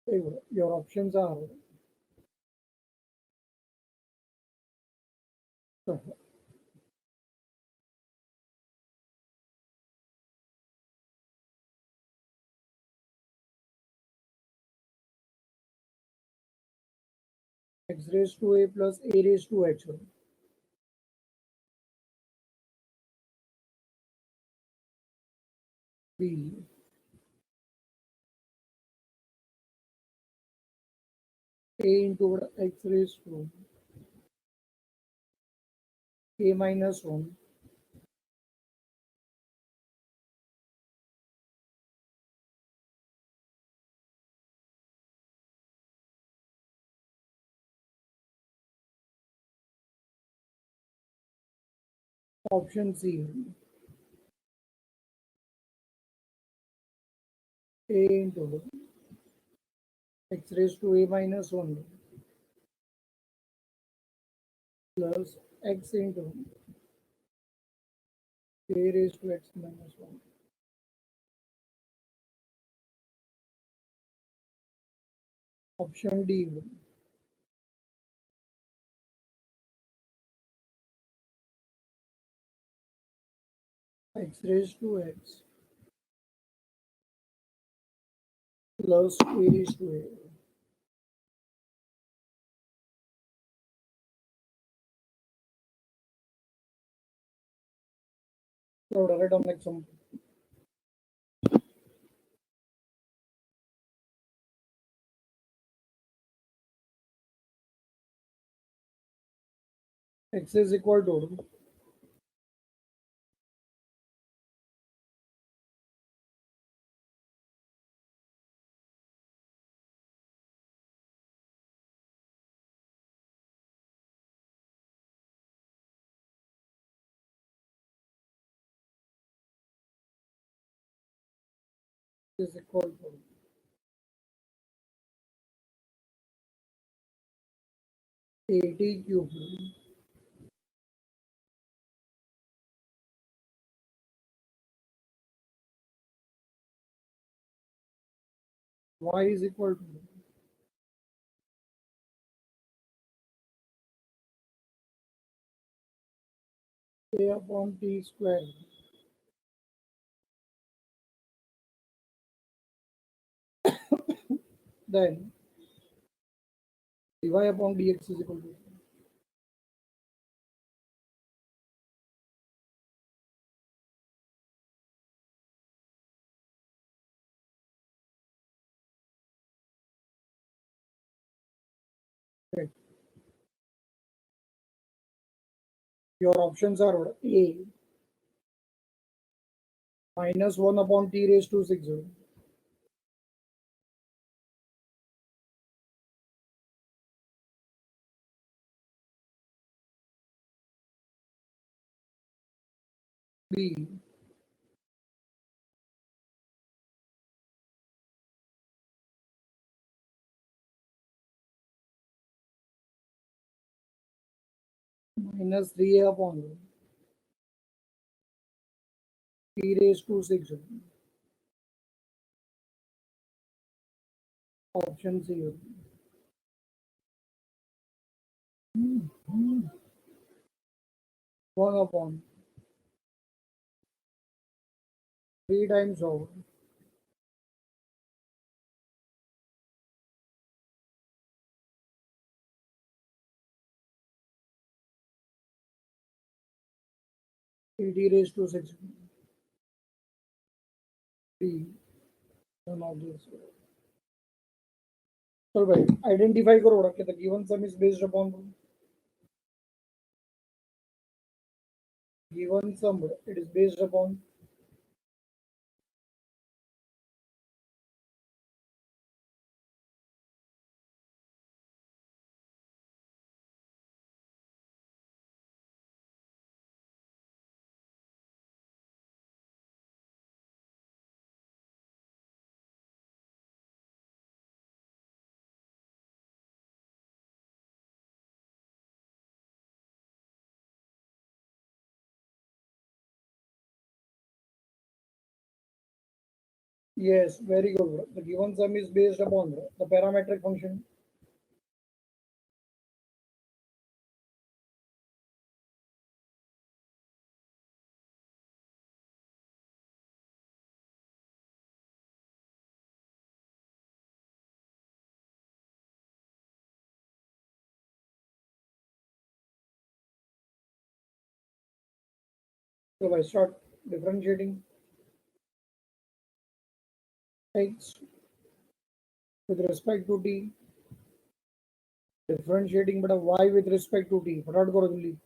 Your options are x raised to a plus a raised to h. B, a into x raised to a minus 1. Option C, a into x raised to a minus 1 plus x into a raised to x minus 1. Option D, x raised to x plus a raised to a. So write down like some x is equal to is equal to 80 cubed. Y is equal to a upon t square. Then dy upon dx is equal to right. Your options are what? A minus 1 upon t raised to 6. B minus 3a upon t raised to 6. Option C. 1 upon 3 times over 80 raised to 6. B. None of this. So भाई identify करो कि the given sum is based upon given sum. It is based upon Yes, very good, bro. The given sum is based upon the parametric function. So I start differentiating x with respect to t, differentiating but y with respect to t. फटाफट करो जल्दी.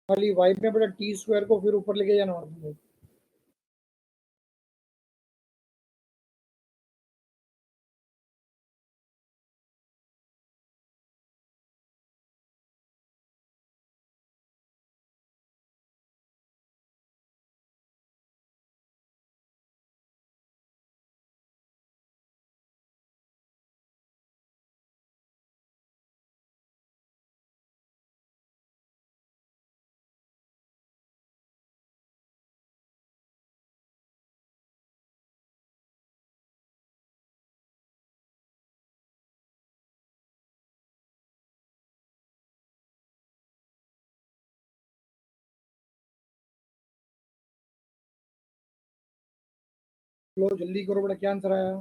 खाली y में बड़ा t square को फिर ऊपर लेके जाना होता है. लो जल्दी करो बड़ा, क्या आंसर आया?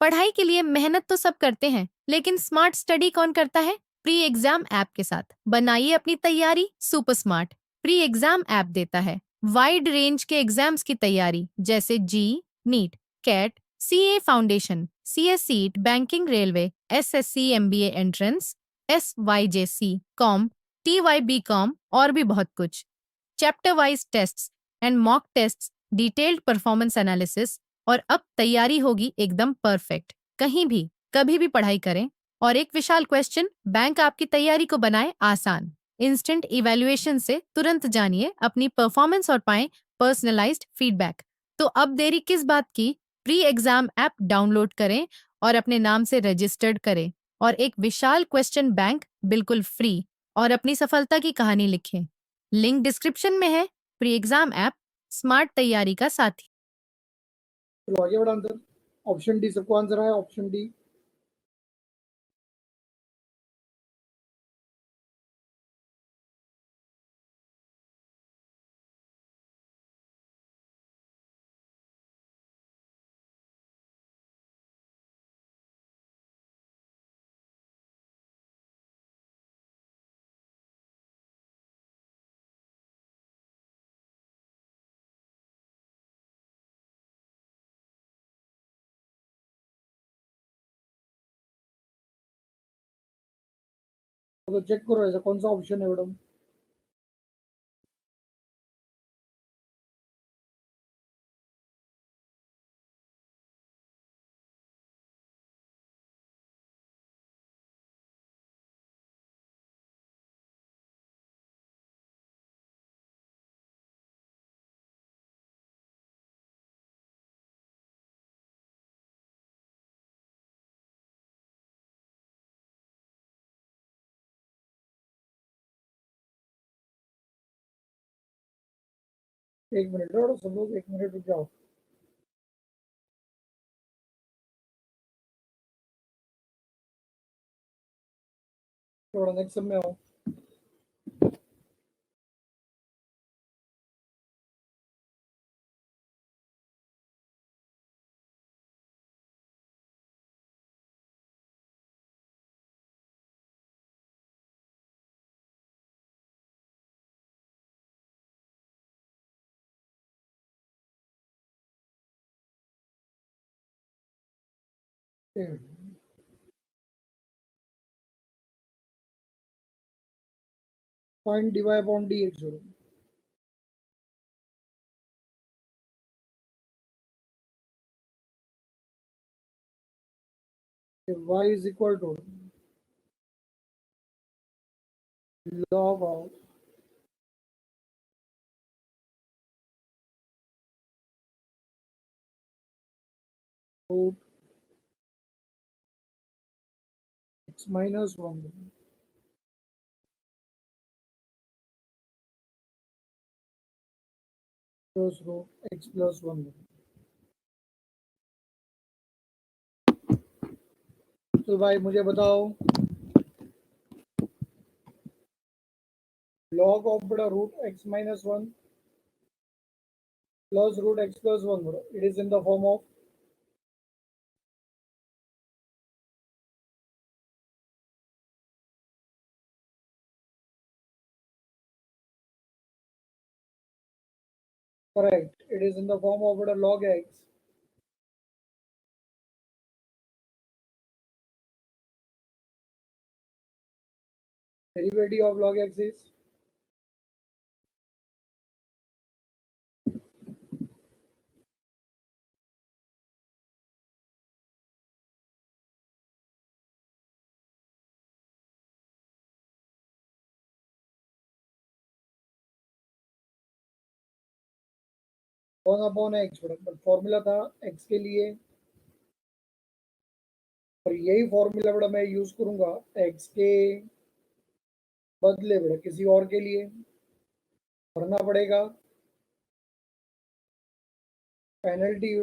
पढ़ाई के लिए मेहनत तो सब करते हैं, लेकिन स्मार्ट स्टडी कौन करता है? प्री एग्जाम ऐप के साथ बनाइए अपनी तैयारी super smart. Pre exam app देता है वाइड रेंज के एग्जाम्स की तैयारी, जैसे JEE, NEET, CAT, CA foundation, CS seat, banking, railway, SSC, MBA entrance, SYJC, com, TYB com और भी बहुत कुछ। Chapter wise tests and mock tests, detailed performance analysis, और अब तैयारी होगी एकदम परफेक्ट। कहीं भी कभी भी पढ़ाई करें। और एक विशाल क्वेश्चन बैंक आपकी तैयारी को बनाए आसान। इंस्टेंट इवैल्यूएशन से तुरंत जानिए अपनी परफॉर्मेंस और पाएं पर्सनलाइज्ड फीडबैक। तो अब देरी किस बात की? प्री एग्जाम ऐप डाउनलोड करें और अपने नाम से रजिस्टर्ड करें और एक विशाल क्वेश्चन बैंक बिल्कुल फ्री और अपनी सफलता की कहानी लिखें। लिंक डिस्क्रिप्शन में है। प्री एग्जाम ऐप स्मार्ट तैयारी का साथी। चलो आगे बड़ा आंसर. ऑप्शन डी सबको आंसर आया. Option D. तो चेक करो ऐसा कौन सा ऑप्शन है मैडम. एक मिनट और सब लोग, एक मिनट रुक जाओ. थोड़ा नेक्स्ट सब में आओ। Find dy upon dx जोड़ो। y is equal to log of root x minus 1 plus root x plus 1। तो भाई मुझे बताओ, log of बड़ा root x minus 1 plus root x plus 1 बड़ा, it is in the form of correct, it is in the form of बड़ा log x derivative of log x is one upon x बड़ा, but formula था x के लिए, और यही formula बड़ा मैं यूज करूंगा x के बदले बड़ा किसी और के लिए भरना पड़ेगा पेनल्टी।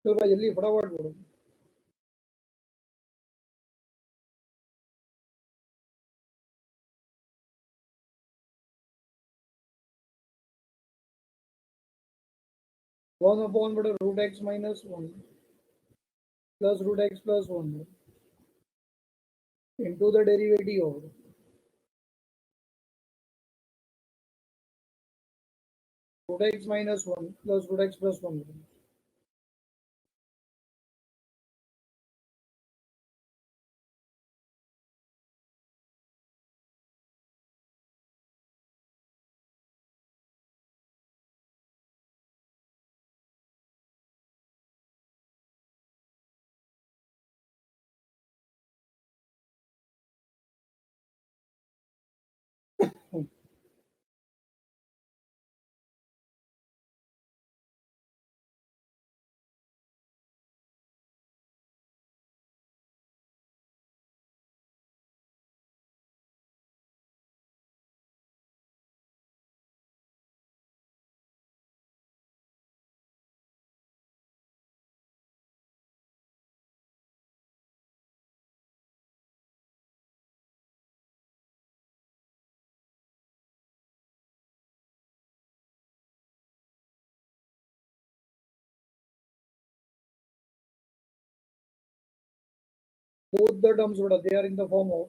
तो भाई जल्दी फटाफट बोलो। 1 upon बड़ा root x minus 1 plus root x plus 1 into the derivative of root x minus 1 plus root x plus 1। both the terms बेटा they are in the form of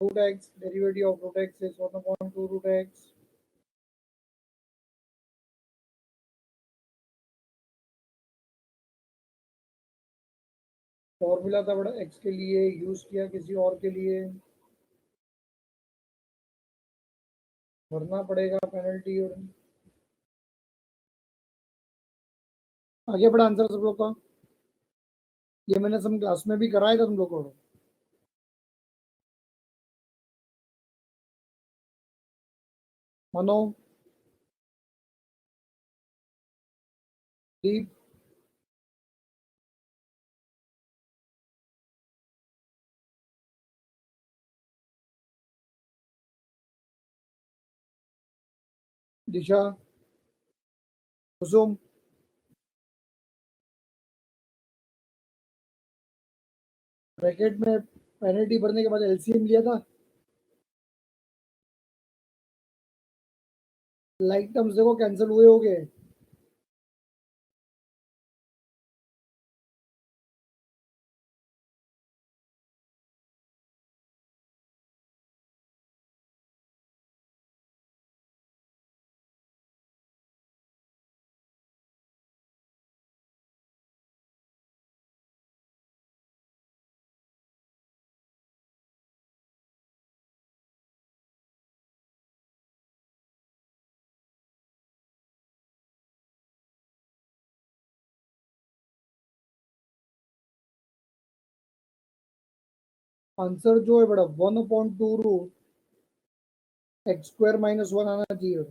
root x, derivative of root x is 1 upon 2 root x. Formula था बड़ा x के लिए, use किया किसी और के लिए, भरना पड़ेगा पेनल्टी। और आगे बढ़ा आंसर सब लोग का। ये मैंने सब क्लास में भी कराया था तुम लोग को। मनो, दीप, दिशा, कुसुम, ब्रैकेट में पेनल्टी भरने के बाद एलसीएम लिया था। लाइक टर्म्स देखो कैंसिल हुए होंगे। आंसर जो है बड़ा 1/2 रूट एक्स स्क्वायर माइनस 1 आना चाहिए।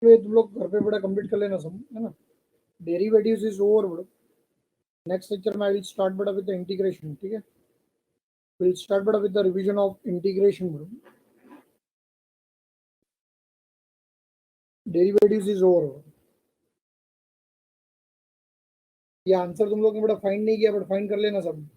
तो तुम लोग घर पे बड़ा कंप्लीट कर लेना सब, है ना। डेरिवेटिव्स इज ओवर बड़ा। नेक्स्ट लेक्चर में आई विल स्टार्ट बड़ा विद द इंटीग्रेशन, ठीक है। विल स्टार्ट बड़ा with the revision of integration बड़ा। Derivatives is over. ये आंसर तुम लोग ने बड़ा फाइंड नहीं किया, बट फाइंड कर लेना सब।